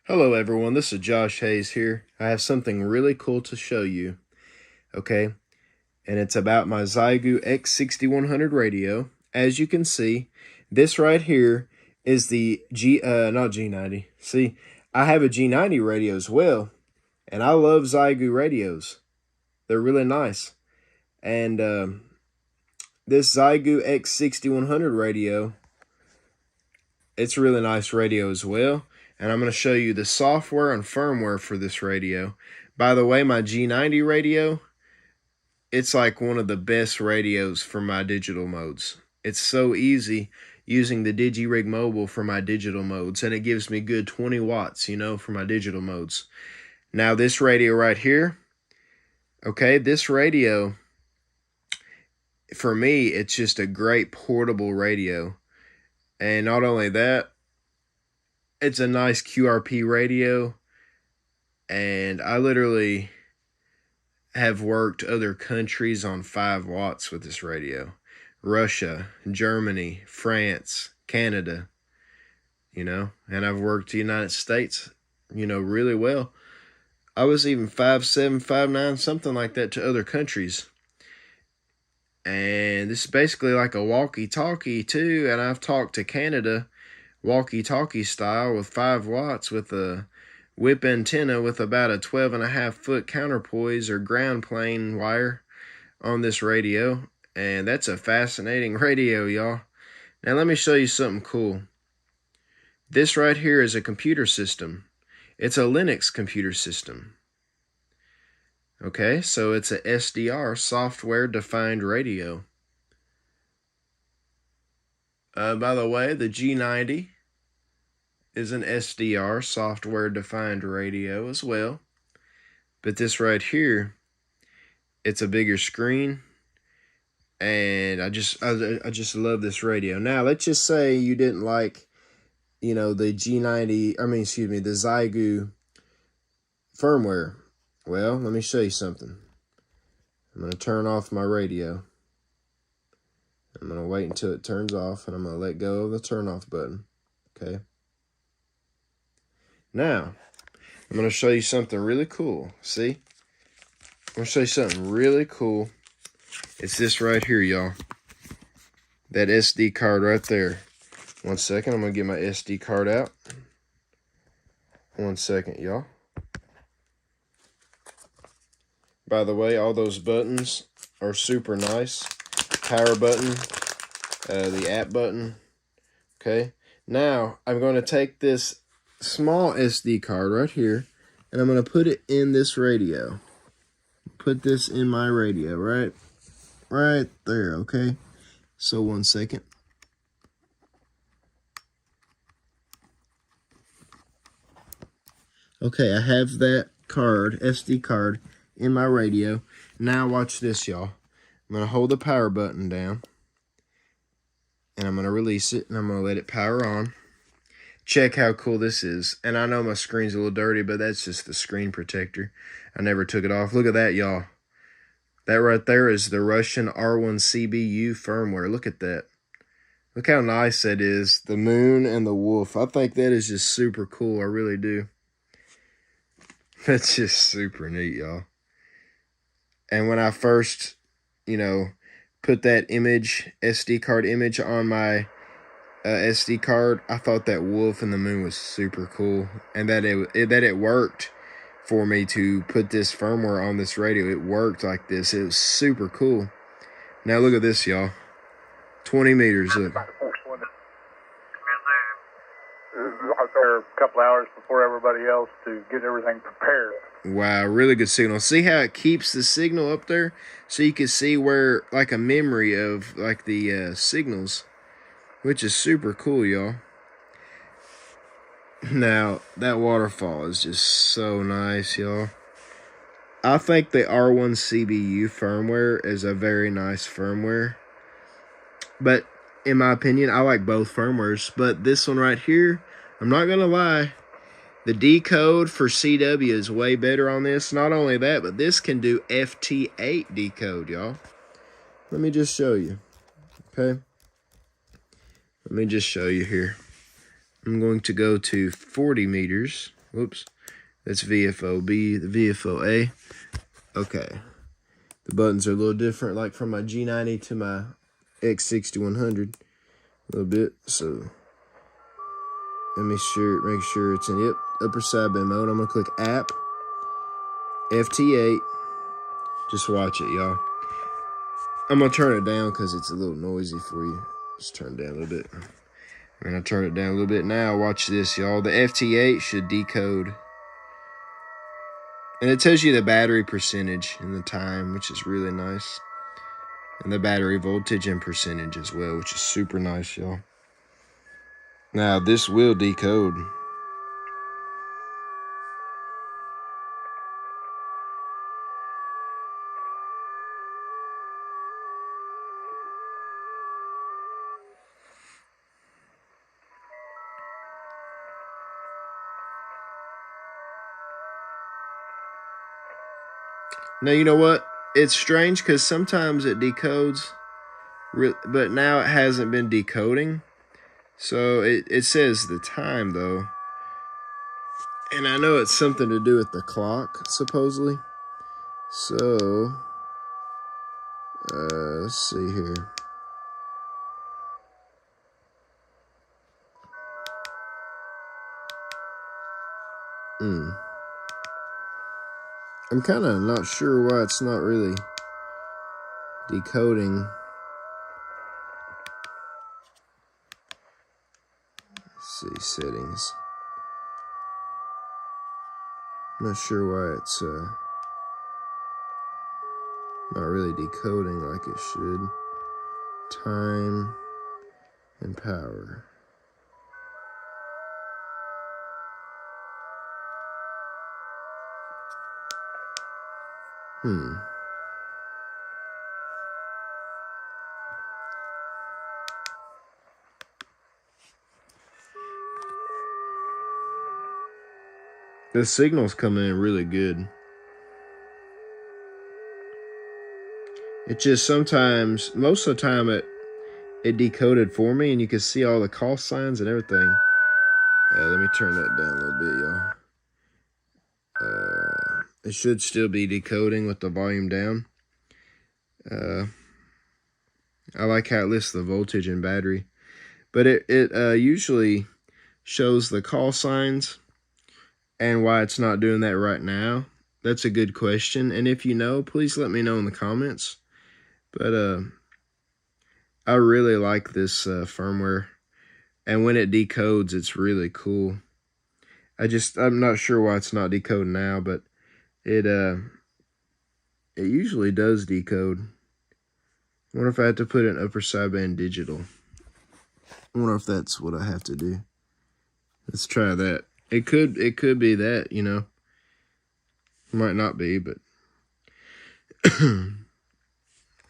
Hello everyone, this is Josh Hayes here. I have something really cool to show you, okay? And it's about my Xiegu X6100 radio. As you can see, this right here is the not G90. See, I have a G90 radio as well, and I love Xiegu radios. They're really nice. And this Xiegu X6100 radio, it's a really nice radio as well. And I'm going to show you the software and firmware for this radio. By the way, my G90 radio, it's like one of the best radios for my digital modes. It's so easy using the DigiRig Mobile for my digital modes, and it gives me good 20 watts, for my digital modes. Now this radio right here, okay, this radio, for me, it's just a great portable radio. And not only that, it's a nice QRP radio, and I literally have worked other countries on 5 watts with this radio. Russia, Germany, France, Canada, and I've worked the United States, really well. I was even 5'7", 5'9", something like that to other countries. And this is basically like a walkie-talkie too, and I've talked to Canada walkie-talkie style with 5 watts with a whip antenna with about a 12.5 foot counterpoise or ground plane wire on this radio. And that's a fascinating radio, y'all. Now let me show you something cool. This right here is a computer system. It's a Linux computer system. Okay, so it's a SDR, software defined radio. By the way, the G90 is an SDR, software defined radio as well. But this right here, it's a bigger screen, and I just love this radio. Now, let's just say you didn't like, the G90, the Xiegu firmware. Well, let me show you something. I'm going to turn off my radio. I'm going to wait until it turns off, and I'm going to let go of the turn off button. Okay. Now, I'm going to show you something really cool. See? I'm going to show you something really cool. It's this right here, y'all. That SD card right there. 1 second. I'm going to get my SD card out. 1 second, y'all. By the way, all those buttons are super nice. Power button, the app button. Okay. Now, I'm going to take this small SD card right here, and I'm going to put it in this radio. Put this in my radio, right there, okay? So 1 second. Okay, I have that card, SD card, in my radio. Now watch this, y'all. I'm going to hold the power button down, and I'm going to release it, and I'm going to let it power on. Check how cool this is. And I know my screen's a little dirty, but that's just the screen protector. I never took it off. Look at that, y'all. That right there is the Russian R1 CBU firmware. Look at that. Look how nice that is. The moon and the wolf. I think that is just super cool. I really do. That's just super neat, y'all. And when I first, put that image, SD card image on my SD card, I thought that wolf and the moon was super cool, and that it worked for me to put this firmware on this radio. It worked like this. It was super cool. Now look at this, y'all. 20 meters. Look. Out there a couple hours before everybody else to get everything prepared. Wow, really good signal. See how it keeps the signal up there? So you can see where, like a memory of like the signals, which is super cool, y'all. Now, that waterfall is just so nice, y'all. I think the R1 CBU firmware is a very nice firmware. But, in my opinion, I like both firmwares. But this one right here, I'm not going to lie, the decode for CW is way better on this. Not only that, but this can do FT8 decode, y'all. Let me just show you, okay? Let me just show you here. I'm going to go to 40 meters. Whoops. That's VFO-B, the VFO-A. Okay. The buttons are a little different, like from my G90 to my X6100. A little bit, so let me make sure it's in upper sideband mode. I'm gonna click App, FT8. Just watch it, y'all. I'm gonna turn it down because it's a little noisy for you. Just turn it down a little bit. And I turn it down a little bit now. Watch this, y'all. The FT8 should decode. And it tells you the battery percentage and the time, which is really nice. And the battery voltage and percentage as well, which is super nice, y'all. Now, this will decode. Now, you know what? It's strange because sometimes it decodes, but now it hasn't been decoding. So it says the time, though. And I know it's something to do with the clock, supposedly. So, let's see here. I'm kind of not sure why it's not really decoding. Let's see, settings. I'm not sure why it's not really decoding like it should. Time and power. The signal's coming in really good. It just sometimes, most of the time, it decoded for me, and you can see all the call signs and everything. Let me turn that down a little bit, y'all. It should still be decoding with the volume down. I like how it lists the voltage and battery. But it usually shows the call signs and why it's not doing that right now. That's a good question. And if you know, please let me know in the comments. But I really like this firmware. And when it decodes, it's really cool. I'm not sure why it's not decoding now, but it usually does decode. I wonder if I have to put in upper sideband digital. I wonder if that's what I have to do. Let's try that. It could be that, you know. Might not be, but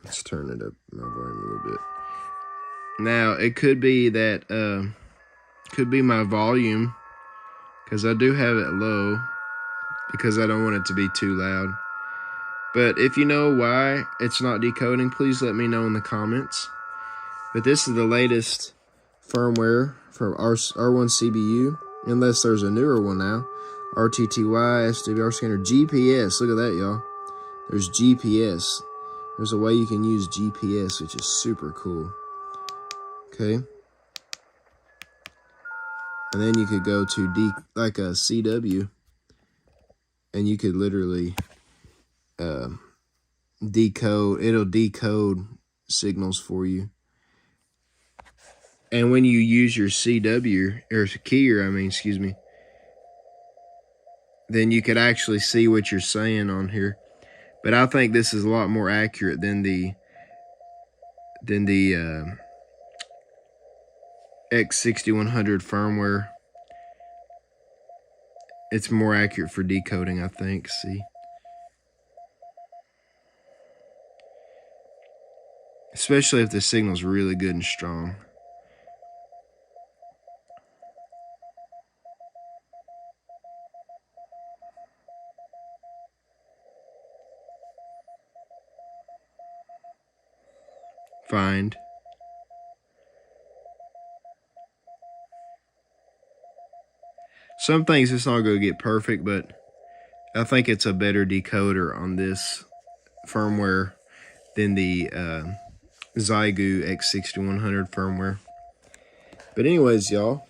let's turn it up my volume a little bit. Now, it could be that could be my volume, because I do have it low because I don't want it to be too loud. But if you know why it's not decoding, please let me know in the comments. But this is the latest firmware from R1 CBU, unless there's a newer one now. RTTY, SWR scanner, GPS. Look at that, y'all. There's GPS. There's a way you can use GPS, which is super cool. Okay. And then you could go to like a CW, and you could literally decode. It'll decode signals for you. And when you use your CW, or keyer, excuse me, then you could actually see what you're saying on here. But I think this is a lot more accurate than the X6100 firmware. It's more accurate for decoding, I think. See? Especially if the signal's really good and strong. Find. Some things it's not going to get perfect, but I think it's a better decoder on this firmware than the Xiegu X6100 firmware. But anyways, y'all,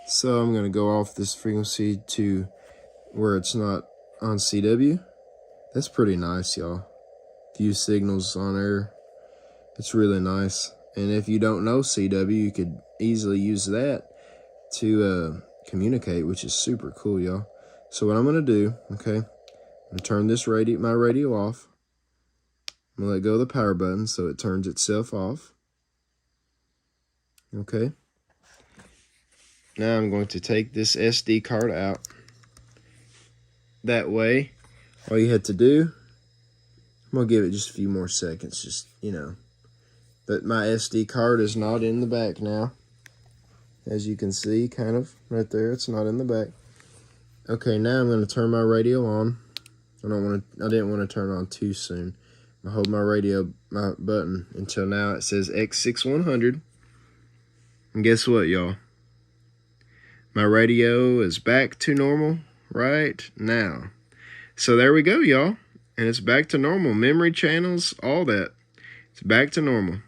so I'm going to go off this frequency to where it's not on CW. That's pretty nice, y'all. Few signals on air. It's really nice. And if you don't know CW, you could easily use that to communicate, which is super cool, y'all. So what I'm going to do, okay, I'm going to turn this my radio off. I'm going to let go of the power button so it turns itself off. Okay. Now I'm going to take this SD card out. That way, all you had to do, I'm going to give it just a few more seconds, just, you know. But my SD card is not in the back now. As you can see, kind of, right there, it's not in the back. Okay, now I'm going to turn my radio on. I didn't want to turn it on too soon. I hold my button until now it says X6100. And guess what, y'all? My radio is back to normal right now. So there we go, y'all. And it's back to normal. Memory channels, all that. It's back to normal.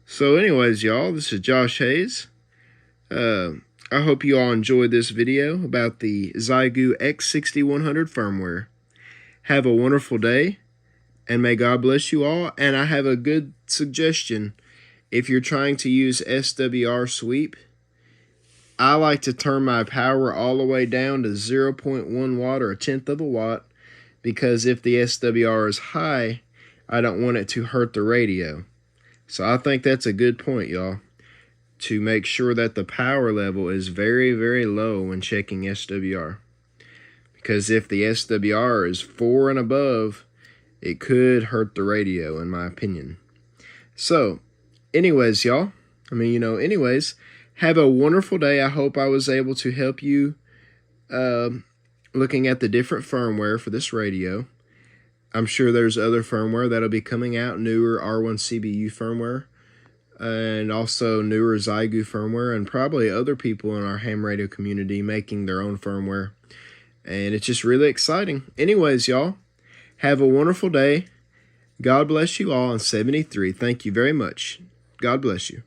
So anyways, y'all, this is Josh Hayes. I hope you all enjoyed this video about the Xiegu X6100 firmware. Have a wonderful day, and may God bless you all. And I have a good suggestion. If you're trying to use SWR sweep, I like to turn my power all the way down to 0.1 watt or 1/10 of a watt, because if the SWR is high, I don't want it to hurt the radio. So I think that's a good point, y'all, to make sure that the power level is very, very low when checking SWR. Because if the SWR is 4 and above, it could hurt the radio, in my opinion. So, anyways, y'all, anyways, have a wonderful day. I hope I was able to help you looking at the different firmware for this radio. I'm sure there's other firmware that'll be coming out, newer R1 CBU firmware, and also newer Xiegu firmware, and probably other people in our ham radio community making their own firmware. And it's just really exciting. Anyways, y'all, have a wonderful day. God bless you all. On 73. Thank you very much. God bless you.